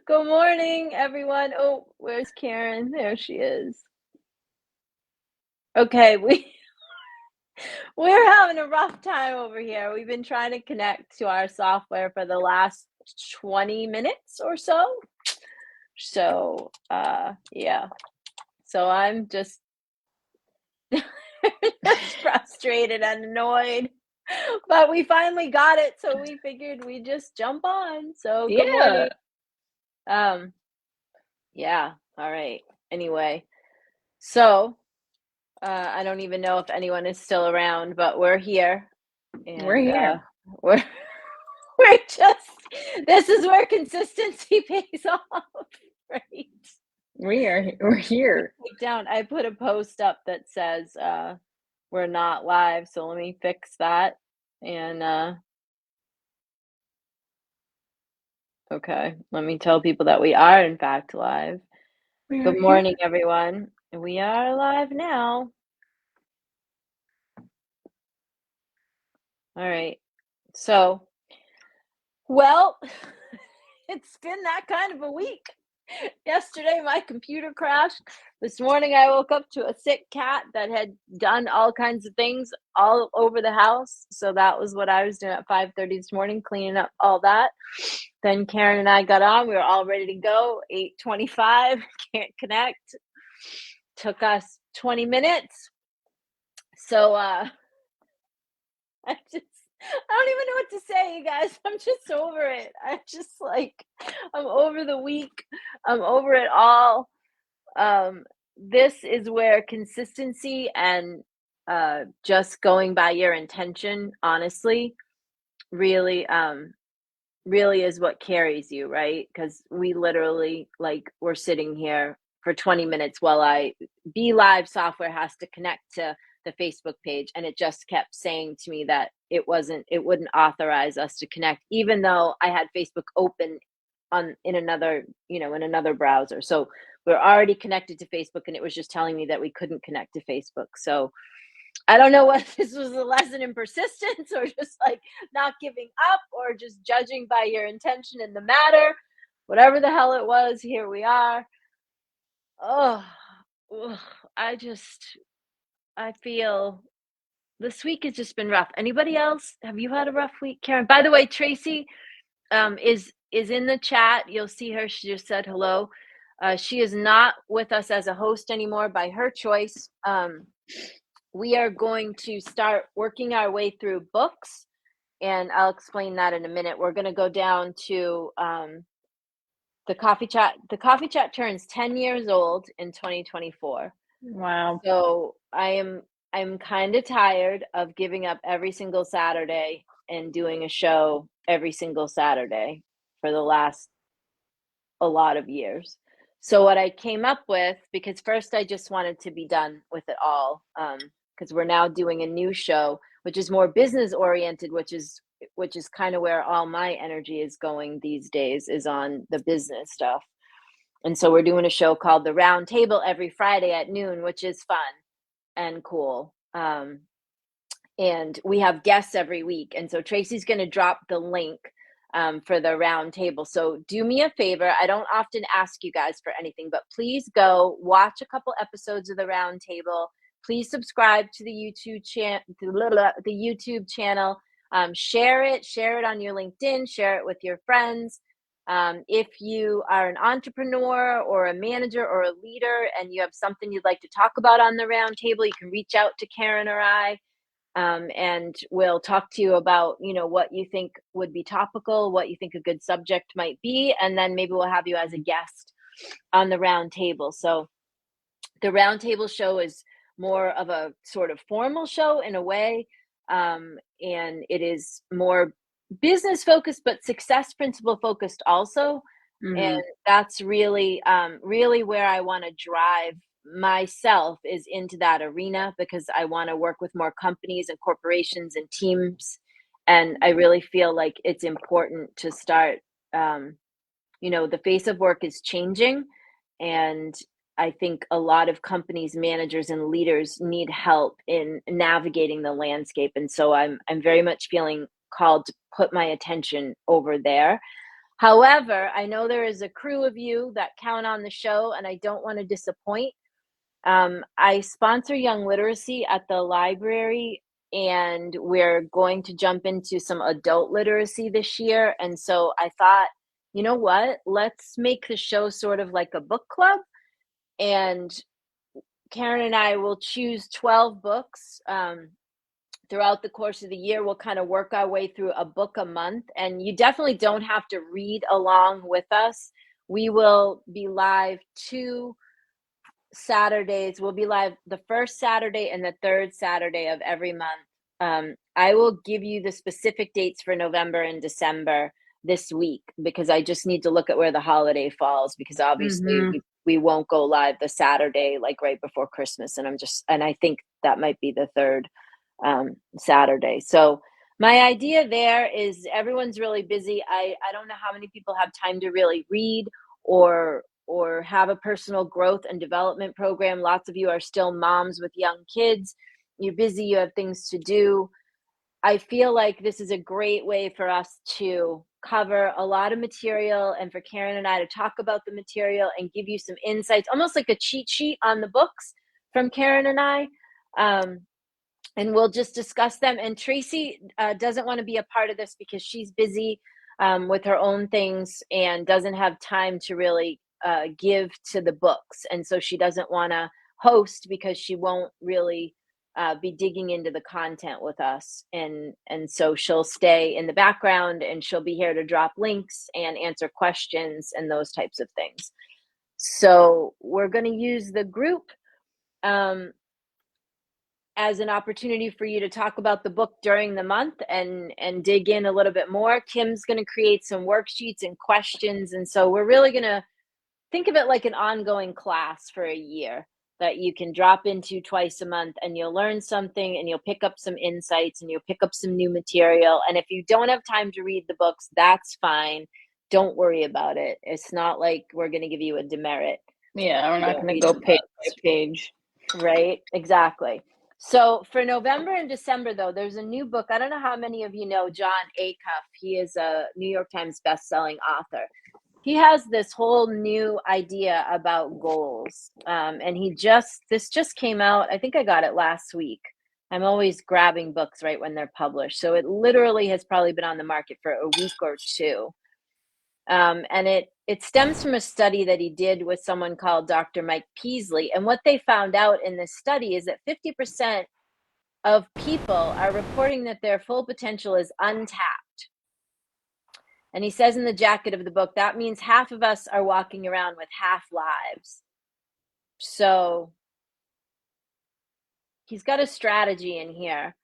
Good morning, everyone. Oh, where's Karen? There she is. Okay, we're having a rough time over here. We've been trying to connect to our software for the last 20 minutes or so. Yeah. So I'm just just frustrated and annoyed. But we finally got it, so we figured we'd just jump on. So good Yeah. morning. Um, yeah, all right. Anyway, so I don't even know if anyone is still around, but we're here, We're and here. we're we're just this is where consistency pays off, right? We're here. I put a post up that says we're not live, so let me fix that. And okay, let me tell people that we are in fact live. We are Good here. morning, everyone. We are live now. All right. So, well, it's been that kind of a week. Yesterday, my computer crashed. This morning, I woke up to a sick cat that had done all kinds of things all over the house. So that was what I was doing at 5:30 this morning, cleaning up all that. Then Karen and I got on. We were all ready to go. 8:25, can't connect. Took us 20 minutes. So I just I don't even know what to say, you guys. I'm just over it. I'm over the week. I'm over it all. This is where consistency and just going by your intention, honestly, really really is what carries you, right? Because we literally we're sitting here for 20 minutes while Be Live software has to connect to the Facebook page, and it just kept saying to me that it wouldn't authorize us to connect, even though I had Facebook open in another browser. So we're already connected to Facebook, and it was just telling me that we couldn't connect to Facebook. So I don't know what this was, a lesson in persistence or just not giving up or just judging by your intention in the matter. Whatever the hell it was, here we are. Oh, ugh, I feel this week has just been rough. Anybody else? Have you had a rough week, Karen? By the way, Tracy is in the chat. You'll see her. She just said hello. She is not with us as a host anymore by her choice. We are going to start working our way through books, and I'll explain that in a minute. We're going to go down to the coffee chat. The coffee chat turns 10 years old in 2024. Wow. So I'm kind of tired of giving up every single Saturday and doing a show every single Saturday for the last a lot of years. So what I came up with, because first I just wanted to be done with it all, because we're now doing a new show, which is more business oriented, which is kind of where all my energy is going these days, is on the business stuff. And so we're doing a show called The Round Table every Friday at noon, which is fun and cool. And we have guests every week. And so Tracy's going to drop the link for the round table. So do me a favor. I don't often ask you guys for anything, but please go watch a couple episodes of the round table. Please subscribe to the YouTube channel. Share it on your LinkedIn. Share it with your friends. If you are an entrepreneur or a manager or a leader and you have something you'd like to talk about on the round table, you can reach out to Karen or I. And we'll talk to you about, what you think would be topical, what you think a good subject might be, and then maybe we'll have you as a guest on the round table. So the round table show is more of a sort of formal show in a way, and it is more business focused, but success principle focused also. And that's really, really where I want to drive myself, is into that arena, because I want to work with more companies and corporations and teams. And I really feel like it's important to start, the face of work is changing. And I think a lot of companies, managers, and leaders need help in navigating the landscape. And so I'm very much feeling called to put my attention over there. However, I know there is a crew of you that count on the show, and I don't want to disappoint. I sponsor Young Literacy at the library, and we're going to jump into some adult literacy this year. And so I thought, you know what? Let's make the show sort of like a book club. And Karen and I will choose 12 books throughout the course of the year. We'll kind of work our way through a book a month. And you definitely don't have to read along with us. We will be live 2 Saturdays. We'll be live the first Saturday and the third Saturday of every month. I will give you the specific dates for November and December this week, because I just need to look at where the holiday falls, because obviously we won't go live the Saturday like right before Christmas, and I think that might be the third Saturday. So my idea there is everyone's really busy. I don't know how many people have time to really read or have a personal growth and development program. Lots of you are still moms with young kids. You're busy, you have things to do. I feel like this is a great way for us to cover a lot of material, and for Karen and I to talk about the material and give you some insights, almost like a cheat sheet on the books from Karen and I. And we'll just discuss them. And Tracy doesn't want to be a part of this because she's busy with her own things and doesn't have time to really give to the books. And so she doesn't want to host because she won't really be digging into the content with us. And so she'll stay in the background, and she'll be here to drop links and answer questions and those types of things. So we're going to use the group as an opportunity for you to talk about the book during the month and dig in a little bit more. Kim's going to create some worksheets and questions. And so we're really going to think of it like an ongoing class for a year that you can drop into twice a month, and you'll learn something, and you'll pick up some insights, and you'll pick up some new material. And if you don't have time to read the books, that's fine. Don't worry about it. It's not like we're going to give you a demerit. Yeah, we're not going to go page by page. Right, exactly. So for November and December, though, there's a new book. I don't know how many of you know John Acuff. He is a New York Times bestselling author. He has this whole new idea about goals. And this just came out. I think I got it last week. I'm always grabbing books right when they're published. So it literally has probably been on the market for a week or two. And it stems from a study that he did with someone called Dr. Mike Peasley. And what they found out in this study is that 50% of people are reporting that their full potential is untapped. And he says in the jacket of the book, that means half of us are walking around with half lives. So he's got a strategy in here.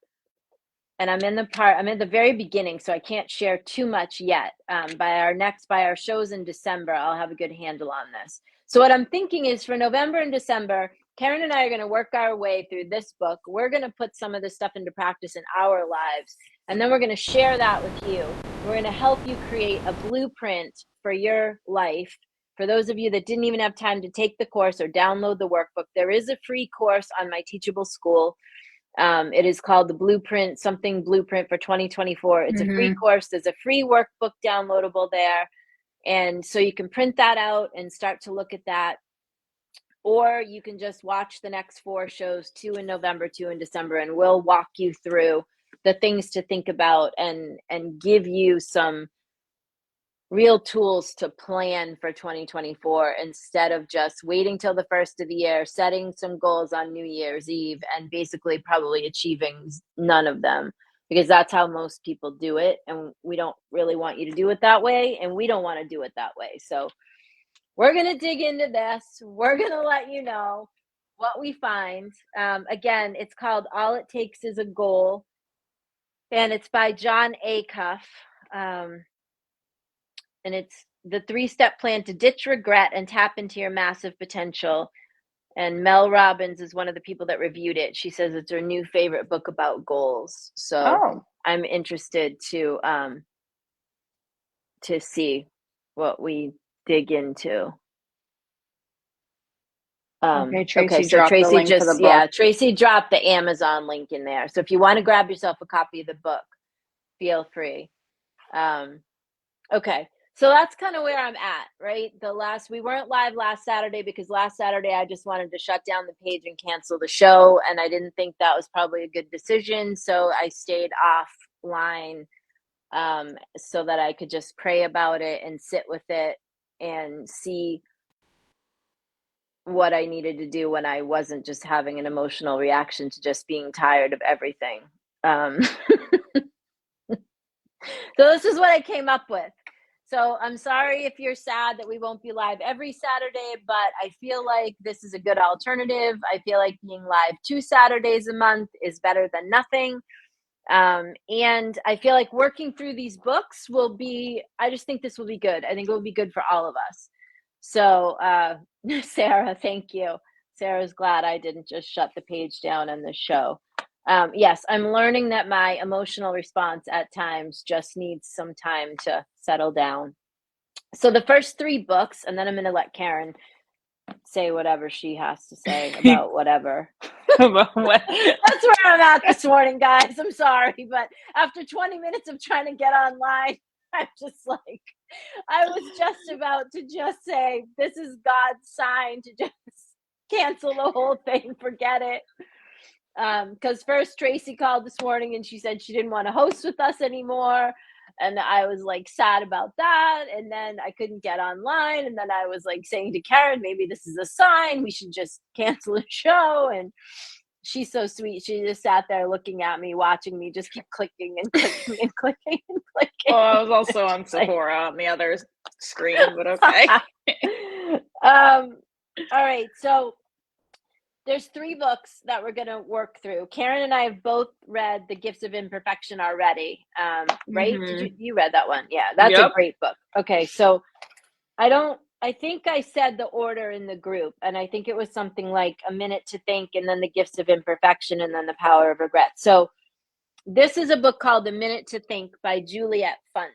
And I'm in the very beginning, so I can't share too much yet. By our shows in December, I'll have a good handle on this. So what I'm thinking is for November and December, Karen and I are going to work our way through this book. We're going to put some of this stuff into practice in our lives, and then we're going to share that with you. We're going to help you create a blueprint for your life. For those of you that didn't even have time to take the course or download the workbook, there is a free course on my Teachable School. It is called the Blueprint for 2024. It's a free course. There's a free workbook downloadable there. And so you can print that out and start to look at that. Or you can just watch the next 4 shows, 2 in November, 2 in December, and we'll walk you through the things to think about and give you some real tools to plan for 2024 instead of just waiting till the first of the year, setting some goals on New Year's Eve and basically probably achieving none of them, because that's how most people do it. And we don't really want you to do it that way. And we don't want to do it that way. So we're going to dig into this. We're going to let you know what we find. Again, it's called All It Takes Is a Goal. And it's by John Acuff. And it's the 3-step plan to ditch regret and tap into your massive potential. And Mel Robbins is one of the people that reviewed it. She says it's her new favorite book about goals. So I'm interested to see what we dig into. Tracy dropped the link for the book. Yeah, Tracy dropped the Amazon link in there. So if you want to grab yourself a copy of the book, feel free. Okay. So that's kind of where I'm at, right? We weren't live last Saturday because last Saturday I just wanted to shut down the page and cancel the show. And I didn't think that was probably a good decision. So I stayed offline so that I could just pray about it and sit with it and see what I needed to do when I wasn't just having an emotional reaction to just being tired of everything. So this is what I came up with. So I'm sorry if you're sad that we won't be live every Saturday, but I feel like this is a good alternative. I feel like being live 2 Saturdays a month is better than nothing. And I feel like working through these books I just think this will be good. I think it will be good for all of us. So, Sarah, thank you. Sarah's glad I didn't just shut the page down on the show. Yes, I'm learning that my emotional response at times just needs some time to settle down. So the first 3 books, and then I'm going to let Karen say whatever she has to say about whatever. About what? That's where I'm at this morning, guys. I'm sorry, but after 20 minutes of trying to get online, I'm just like, I was just about to just say, this is God's sign to just cancel the whole thing, forget it. Because first Tracy called this morning and she said she didn't want to host with us anymore. And I was like sad about that. And then I couldn't get online. And then I was like saying to Karen, maybe this is a sign. We should just cancel the show. And she's so sweet. She just sat there looking at me, watching me just keep clicking and clicking and clicking and clicking. Oh, I was also on Sephora on the other screen, but okay. All right. So there's 3 books that we're going to work through. Karen and I have both read The Gifts of Imperfection already, right? Mm-hmm. You read that one? Yeah, that's a great book. Okay, so I think I said the order in the group, and I think it was something like A Minute to Think, and then The Gifts of Imperfection, and then The Power of Regret. So this is a book called A Minute to Think by Juliet Funt.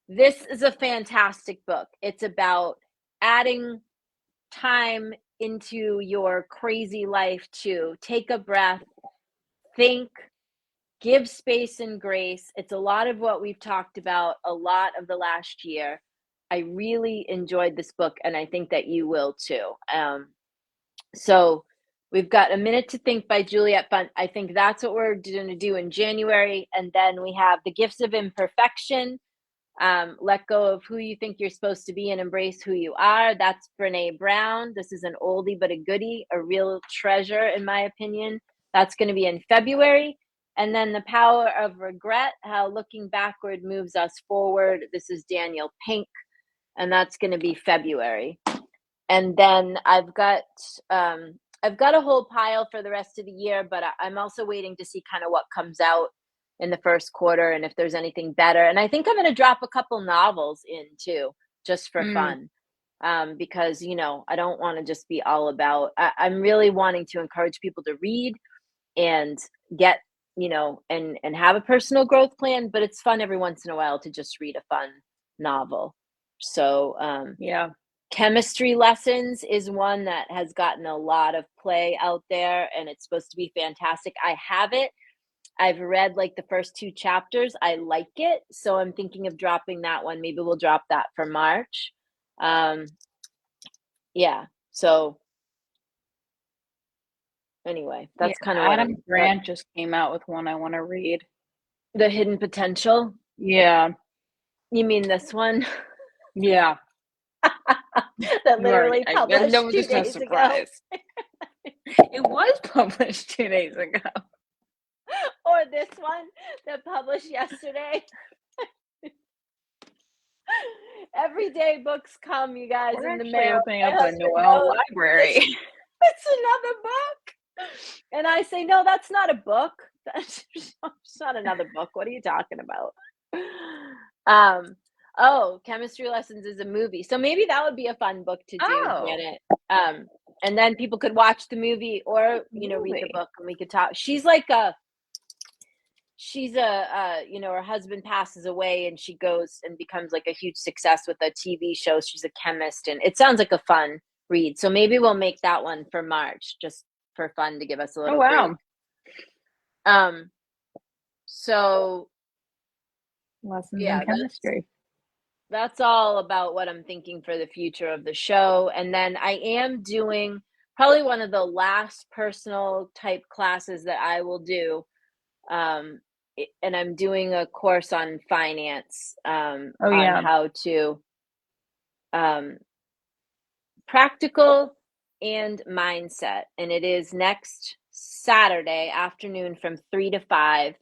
This is a fantastic book. It's about adding time into your crazy life to take a breath, think, give space and grace. It's a lot of what we've talked about a lot of the last year. I really enjoyed this book, and I think that you will too. So we've got A Minute to Think by Juliet Funt. I think that's what we're going to do in January. And then we have The Gifts of Imperfection. Let go of who you think you're supposed to be and embrace who you are. That's Brene Brown. This is an oldie but a goodie, a real treasure in my opinion. That's going to be in February. And then The Power of Regret, how looking backward moves us forward. This is Daniel Pink, and that's going to be February. And then I've got a whole pile for the rest of the year, but I'm also waiting to see kind of what comes out in the first quarter and if there's anything better. And I think I'm going to drop a couple novels in too, just for fun. Because, I don't want to just be all about, I'm really wanting to encourage people to read and get, and have a personal growth plan, but it's fun every once in a while to just read a fun novel. So, yeah. Chemistry Lessons is one that has gotten a lot of play out there, and it's supposed to be fantastic. I have it. I've read like the first 2 chapters. I like it. So I'm thinking of dropping that one. Maybe we'll drop that for March. Yeah. So anyway, that's kind of what Adam Grant just came out with one I want to read. The Hidden Potential? Yeah. You mean this one? Yeah. That literally published 2 days ago. It was published 2 days ago. Or this one that published yesterday. Everyday books come, you guys, We're in the mail. Opening up a Noel library. It's another book. And I say, no, that's not a book. That's not another book. What are you talking about? Chemistry Lessons is a movie. So maybe that would be a fun book to do, Janet. And then people could watch the movie or, read the book and we could talk. She's her husband passes away and she goes and becomes like a huge success with a TV show. She's a chemist and it sounds like a fun read. So maybe we'll make that one for March just for fun to give us a little break. So lessons in chemistry. that's all about what I'm thinking for the future of the show. And then I am doing probably one of the last personal type classes that I will do. And I'm doing a course on finance, Oh on yeah. how to um, practical and mindset. And it is next Saturday afternoon from 3 to 5.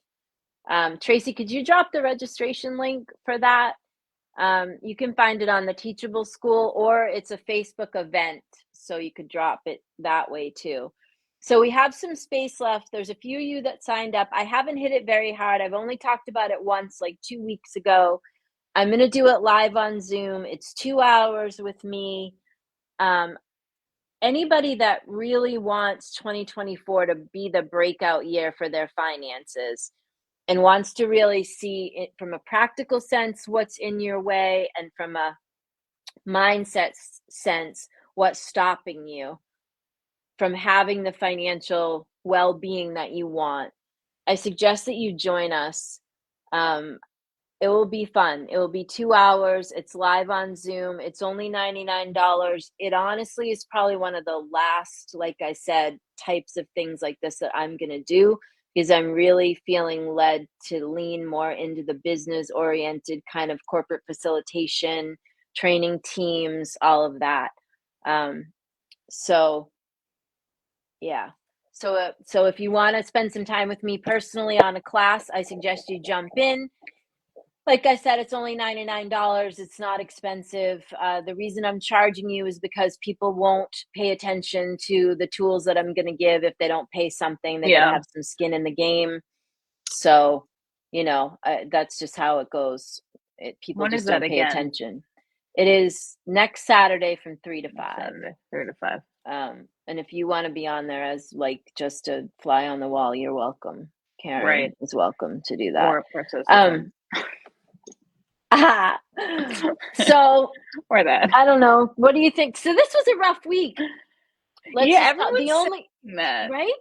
Tracy, could you drop the registration link for that? You can find it on the Teachable School, or it's a Facebook event, so you could drop it that way too. So we have some space left. There's a few of you that signed up. I haven't hit it very hard. I've only talked about it once, like 2 weeks ago. I'm going to do it live on Zoom. It's 2 hours with me. Anybody that really wants 2024 to be the breakout year for their finances and wants to really see it from a practical sense what's in your way, and from a mindset sense what's stopping you from having the financial well-being that you want, I suggest that you join us. It will be fun. It will be 2 hours. It's live on Zoom. It's only $99. It honestly is probably one of the last, like I said, types of things like this that I'm going to do, because I'm really feeling led to lean more into the business oriented kind of corporate facilitation, training teams, all of that. So yeah. So if you want to spend some time with me personally on a class, I suggest you jump in. Like I said, it's only $99. It's not expensive. The reason I'm charging you is because people won't pay attention to the tools that I'm going to give if they don't pay something. They got to Yeah. have some skin in the game. So, that's just how it goes. People When is just that don't pay again? attention. It is next Saturday from 3 to 5. Saturday, 3 to 5. And if you want to be on there as like just a fly on the wall, you're welcome. Karen Right. is welcome to do that. Or a participant. So or that. I don't know. What do you think? So this was a rough week. Everyone's saying that. Right?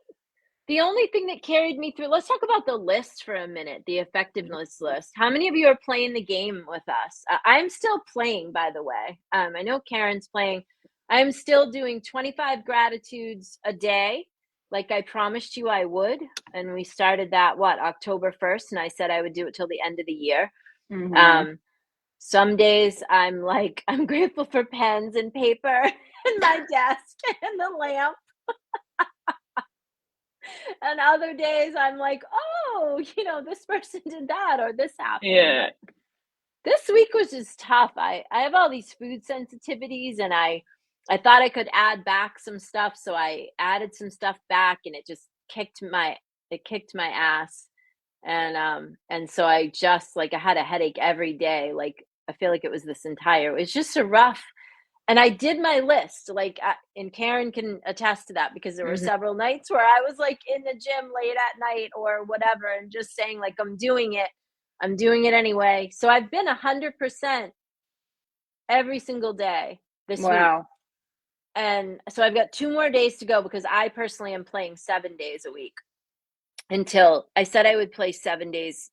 The only thing that carried me through, let's talk about the list for a minute, the effectiveness list. How many of you are playing the game with us? I'm still playing, by the way. I know Karen's playing. I'm still doing 25 gratitudes a day, like I promised you I would. And we started that, October 1st, and I said I would do it till the end of the year. Mm-hmm. Some days I'm like, I'm grateful for pens and paper and my desk and the lamp. And other days I'm like, oh, this person did that or this happened. Yeah. But this week was just tough. I have all these food sensitivities, and I thought I could add back some stuff. So I added some stuff back, and it just kicked my ass. And so I just, like, I had a headache every day. Like, I feel like it was it was just a rough. And I did my list, like, and Karen can attest to that, because there were Mm-hmm. several nights where I was like in the gym late at night or whatever, and just saying like, I'm doing it anyway. So I've been 100% every single day this week. Wow. And so I've got 2 more days to go, because I personally am playing 7 days a week. Until I said I would play 7 days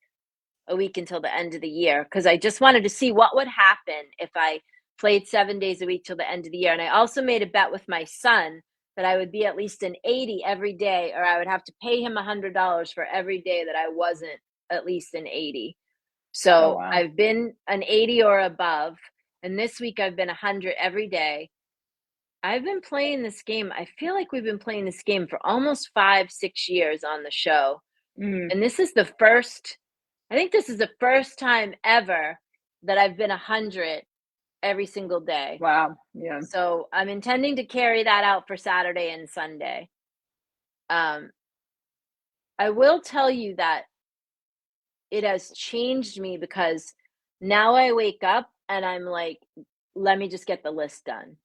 a week until the end of the year, because I just wanted to see what would happen if I played 7 days a week till the end of the year. And I also made a bet with my son that I would be at least an 80 every day, or I would have to pay him $100 for every day that I wasn't at least an 80. So Oh, wow. I've been an 80 or above, and this week I've been 100 every day. I've been playing this game. I feel like we've been playing this game for almost 5-6 years on the show. Mm. And I think this is the first time ever that I've been 100 every single day. Wow. Yeah. So I'm intending to carry that out for Saturday and Sunday. I will tell you that it has changed me, because now I wake up and I'm like, let me just get the list done.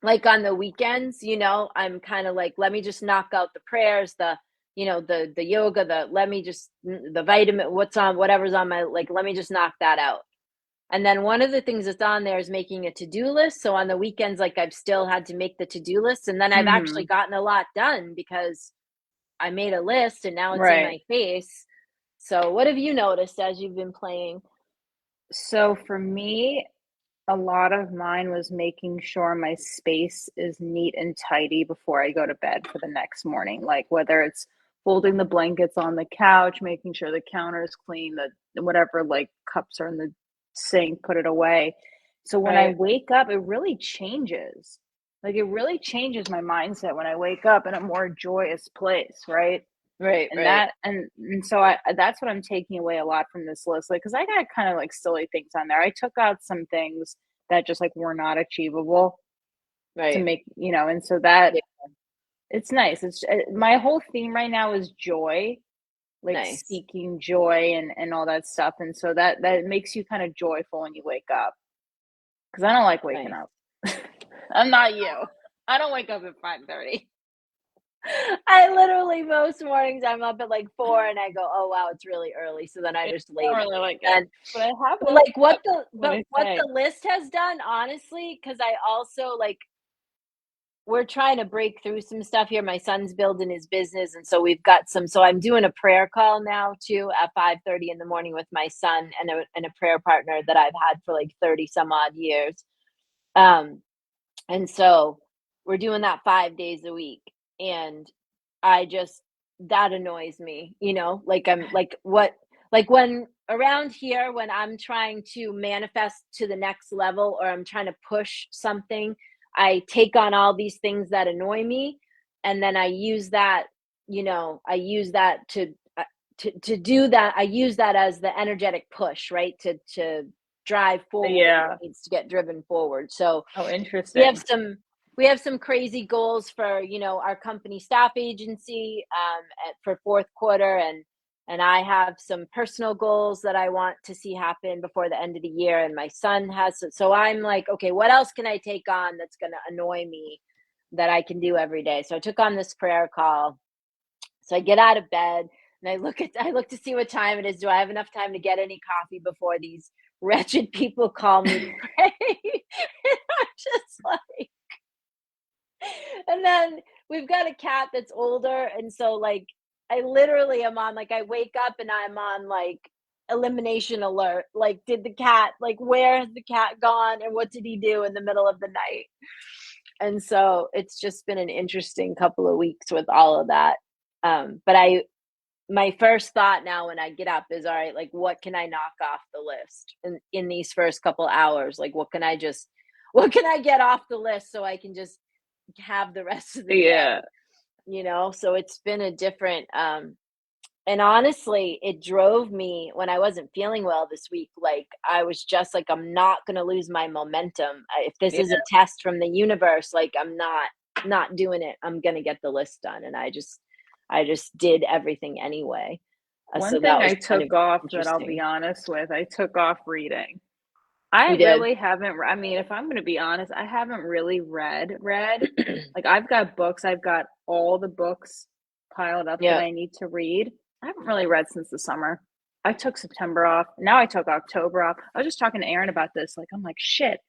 Like on the weekends, I'm kind of like, let me just knock out the prayers, the yoga, the vitamin, whatever's on my, like, let me just knock that out. And then one of the things that's on there is making a to-do list. So on the weekends, like, I've still had to make the to-do list, and then I've actually gotten a lot done because I made a list and now it's in my face. So what have you noticed as you've been playing? So for me, a lot of mine was making sure my space is neat and tidy before I go to bed for the next morning. Like whether it's folding the blankets on the couch, making sure the counter is clean, the whatever like cups are in the sink, put it away. So when I Right. wake up, it really changes. Like it really changes my mindset when I wake up in a more joyous place, right? Right, And right. that and so I that's what I'm taking away a lot from this list, like, because I got kind of like silly things on there. I took out some things that just like were not achievable to Right. make, and so that Yeah, it's nice. It's my whole theme right now is joy, like nice. seeking joy and all that stuff. And so that makes you kind of joyful when you wake up. Because I don't like waking Nice. up. I'm not you. I don't wake up at 5:30. I literally most mornings I'm up at like 4 and I go, "Oh wow, it's really early." So then I I just lay don't down. really like it, And but I have but woke like what up. the What but I what say. the list has done, honestly, because I also like we're trying to break through some stuff here. My son's building his business, and so we've got some. So I'm doing a prayer call now too at 5:30 in the morning with my son and a prayer partner that I've had for like 30 some odd years. Um, and so we're doing that 5 days a week, and I just that annoys me, like I'm like what like when around here when I'm trying to manifest to the next level or I'm trying to push something, I take on all these things that annoy me and then I use that to do that. I use that as the energetic push, right? To drive forward what Yeah. needs to get driven forward. So Oh, we have interesting. some we have some crazy goals for our company staff agency for fourth quarter, and I have some personal goals that I want to see happen before the end of the year, and my son has. So I'm like, okay, what else can I take on that's going to annoy me that I can do every day? So I took on this prayer call. So I get out of bed and I look to see what time it is. Do I have enough time to get any coffee before these wretched people call me to pray? And I'm just like, and then we've got a cat that's older, and so like I literally am on like I wake up and I'm on like elimination alert. Like, did the cat like where has the cat gone and what did he do in the middle of the night? And so it's just been an interesting couple of weeks with all of that. But I my first thought now when I get up is all right, like what can I knock off the list in these first couple hours? Like what can I get off the list so I can just have the rest of the Yeah. day. So it's been a different and honestly it drove me when I wasn't feeling well this week. Like I was just like, I'm not going to lose my momentum. If this Yeah. is a test from the universe, like I'm not doing it. I'm going to get the list done, and I just did everything anyway. One So thing that I was kind of took off that I'll be interesting. honest with, I took off reading. I You did. really haven't, I mean, if I'm going to be honest, I haven't really read. Like I've got books, I've got all the books piled up that Yeah. I need to read. I haven't really read since the summer. I took September off. Now I took October off. I was just talking to Aaron about this. Like, I'm like, shit,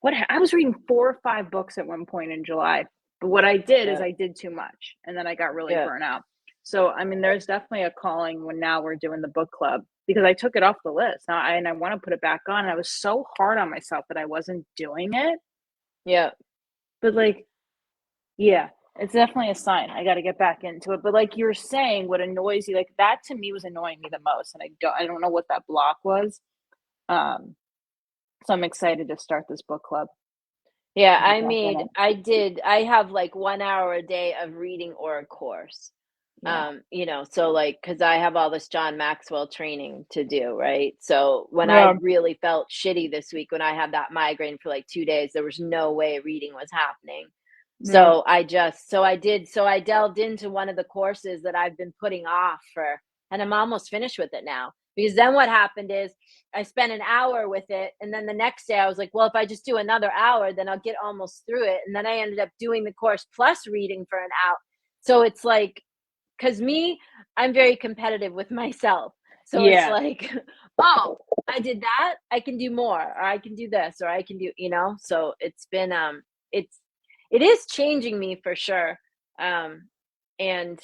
I was reading 4 or 5 books at one point in July. But what I did is Yeah. I did too much and then I got really Yeah. burnt out. So, I mean, there's definitely a calling when now we're doing the book club because I took it off the list. Now I want to put it back on. And I was so hard on myself that I wasn't doing it. Yeah. But like, yeah, it's definitely a sign. I got to get back into it. But like you're saying, what annoys you, like that to me was annoying me the most. And I don't know what that block was. Um, so I'm excited to start this book club Yeah, and get back in it. I have like 1 hour a day of reading or a course. Yeah. So like cuz I have all this John Maxwell training to do, right? So when I Yeah. really felt shitty this week when I had that migraine for like 2 days, there was no way reading was happening. Yeah. So I delved into one of the courses that I've been putting off and I'm almost finished with it now. Because then what happened is I spent an hour with it, and then the next day I was like, well, if I just do another hour, then I'll get almost through it. And then I ended up doing the course plus reading for an hour. So it's like, because I'm very competitive with myself. So it's Yeah. like, oh, I did that, I can do more, or I can do this, or I can do. So it's been it is changing me for sure. And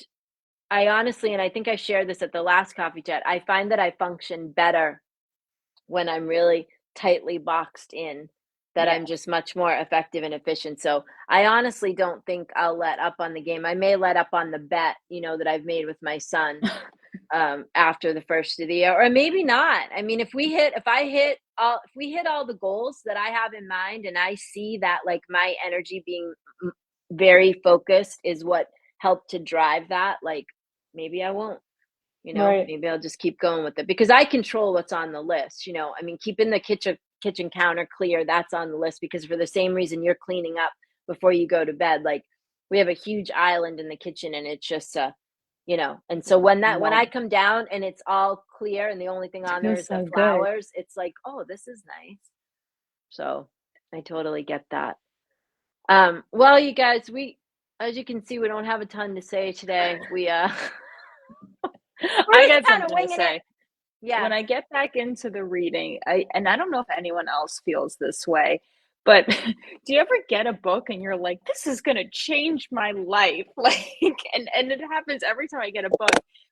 I honestly, and I think I shared this at the last coffee chat, I find that I function better when I'm really tightly boxed in, that Yeah. I'm just much more effective and efficient. So I honestly don't think I'll let up on the game. I may let up on the bet, that I've made with my son after the first of the year, or maybe not. I mean, if we hit all the goals that I have in mind, and I see that like my energy being very focused is what helped to drive that, like maybe I won't, Right. maybe I'll just keep going with it because I control what's on the list. I mean, keeping the kitchen counter clear, that's on the list because for the same reason you're cleaning up before you go to bed. Like we have a huge island in the kitchen and it's just and so when No, I come down and it's all clear and the only thing on there feels is the so good. flowers, it's like, oh, this is nice. So I totally get that. Well, you guys, as you can see, we don't have a ton to say today. We're I just got kind of something to winging it. say. Yeah. When I get back into the reading, I don't know if anyone else feels this way, but do you ever get a book and you're like, this is gonna change my life? Like, and it happens every time I get a book.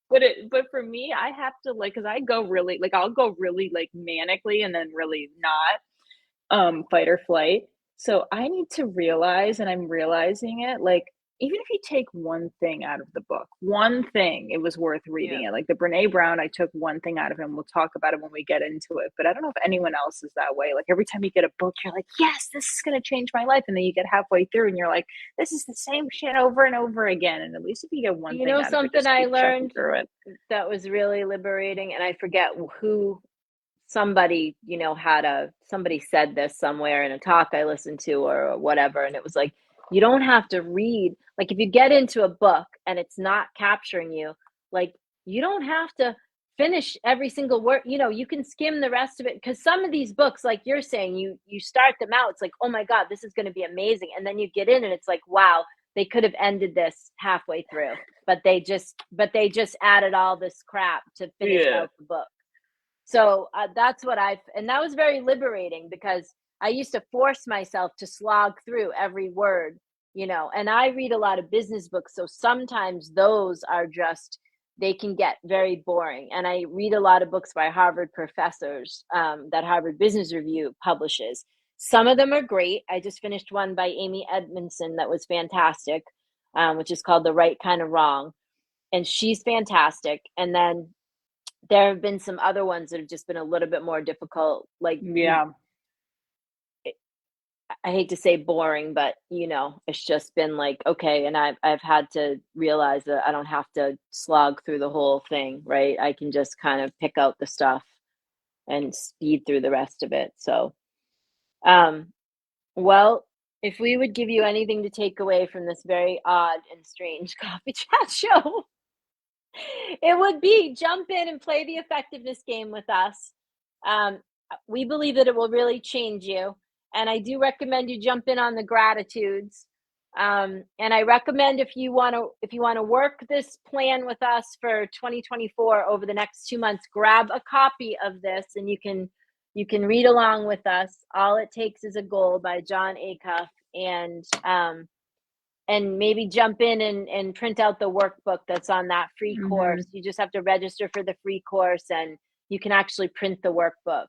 But for me, I have to like, because I go really like I'll go really like manically and then really not fight or flight. So I need to realize, and I'm realizing it, like even if you take one thing out of the book, one thing, it was worth reading Yeah. it. Like the Brene Brown, I took one thing out of it, and we'll talk about it when we get into it. But I don't know if anyone else is that way. Like every time you get a book, you're like, yes, this is gonna change my life. And then you get halfway through and you're like, this is the same shit over and over again. And at least if you get one You thing know out of it, something just I keep chugging learned through it. that was really liberating, and I forget who somebody, somebody said this somewhere in a talk I listened to or whatever, and it was like, you don't have to read, like if you get into a book and it's not capturing you, like you don't have to finish every single word, you can skim the rest of it because some of these books, like you're saying, you start them out, it's like, oh my God, this is going to be amazing, and then you get in and it's like, wow, they could have ended this halfway through, but they just added all this crap to finish Yeah. out the book. So that's and that was very liberating because I used to force myself to slog through every word, and I read a lot of business books. So sometimes those are just, they can get very boring. And I read a lot of books by Harvard professors that Harvard Business Review publishes. Some of them are great. I just finished one by Amy Edmondson that was fantastic, which is called The Right Kind of Wrong. And she's fantastic. And then there have been some other ones that have just been a little bit more difficult. Like Yeah. I hate to say boring, but it's just been like, okay. And I've had to realize that I don't have to slog through the whole thing, right? I can just kind of pick out the stuff and speed through the rest of it. So, um, well, if we would give you anything to take away from this very odd and strange coffee chat show, it would be jump in and play the effectiveness game with us. Um, we believe that it will really change you. And I do recommend you jump in on the gratitudes. And I recommend if you want to work this plan with us for 2024 over the next 2 months, grab a copy of this and you can read along with us. All It Takes Is a Goal by John Acuff. And maybe jump in and print out the workbook that's on that free Hmm. course. You just have to register for the free course and you can actually print the workbook.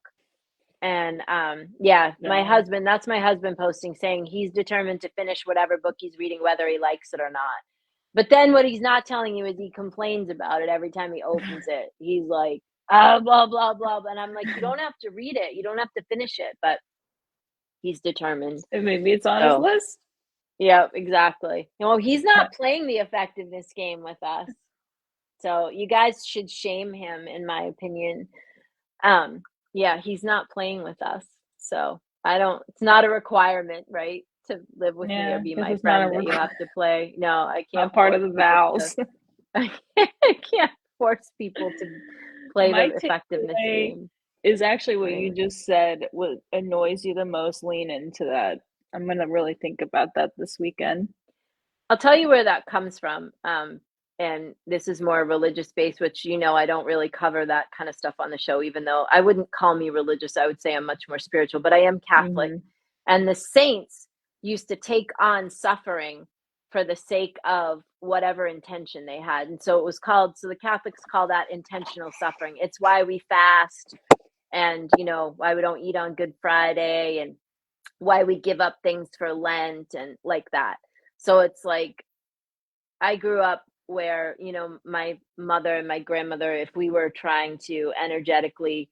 And yeah, Yeah. that's my husband posting saying he's determined to finish whatever book he's reading, whether he likes it or not. But then what he's not telling you is he complains about it every time he opens it. He's like, blah, blah, blah. And I'm like, you don't have to read it. You don't have to finish it. But he's determined. And maybe it's on his So list. yeah, exactly. He's not playing the effectiveness game with us. So you guys should shame him, in my opinion. Um, yeah, he's not playing with us. So it's not a requirement, right? To live with me or Yeah, be this my is not friend that you have to play. No, I can't not part of force the people to, vows. I can't force people to play My the effectiveness takeaway game, is actually what right? you just said. What annoys you the most, lean into that. I'm gonna really think about that this weekend. I'll tell you where that comes from. And this is more religious based, which I don't really cover that kind of stuff on the show, even though I wouldn't call me religious. I would say I'm much more spiritual, but I am Catholic. Hmm. And the saints used to take on suffering for the sake of whatever intention they had. And so the Catholics call that intentional suffering. It's why we fast and why we don't eat on Good Friday, and why we give up things for Lent and like that. So it's like I grew up where, my mother and my grandmother, if we were trying to energetically,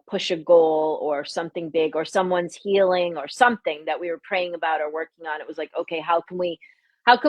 push a goal or something big or someone's healing or something that we were praying about or working on, it was like, okay, how can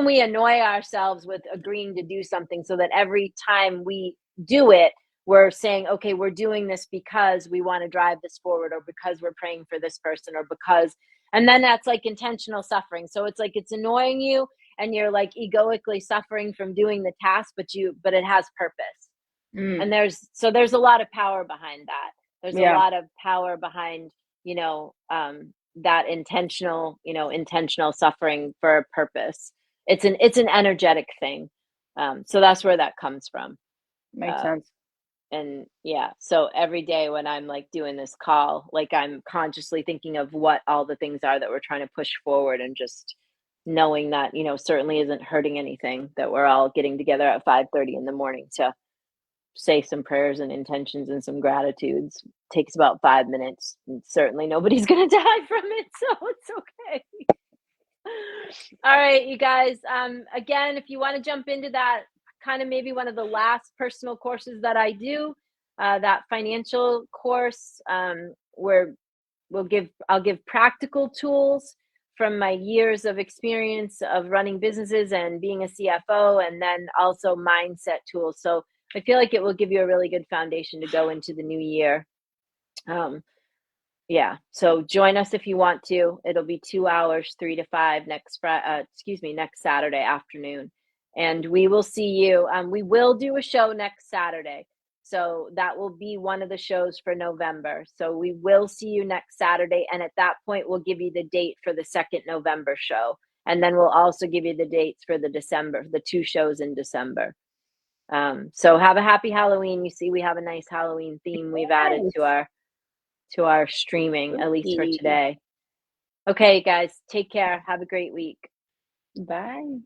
we annoy ourselves with agreeing to do something so that every time we do it, we're saying, okay, we're doing this because we want to drive this forward, or because we're praying for this person, or because, and then that's like intentional suffering. So it's like it's annoying you, and you're like egoically suffering from doing the task, but it has purpose. Mm, And there's a lot of power behind that. There's a yeah, lot of power behind, that intentional suffering for a purpose. It's an energetic thing. So that's where that comes from. makes Uh, sense. and yeah, so every day when I'm like doing this call, like I'm consciously thinking of what all the things are that we're trying to push forward, and just knowing that, certainly isn't hurting anything, that we're all getting together at 5:30 in the morning to say some prayers and intentions and some gratitudes. Takes about 5 minutes, and certainly nobody's gonna die from it, so it's okay. All right, you guys. Again, if you want to jump into that, kind of maybe one of the last personal courses that I do, that financial course, where I'll give practical tools from my years of experience of running businesses and being a CFO, and then also mindset tools. So I feel like it will give you a really good foundation to go into the new year. Um, yeah. So join us if you want to. It'll be 2 hours, 3 to 5 next Saturday afternoon. And we will see you. We will do a show next Saturday. So that will be one of the shows for November. So we will see you next Saturday. And at that point, we'll give you the date for the second November show. And then we'll also give you the dates for the 2 shows in December. So have a happy Halloween. You see, we have a nice Halloween theme we've added Yes. to our streaming, at least for Spooky. today. Okay, guys, take care. Have a great week. Bye.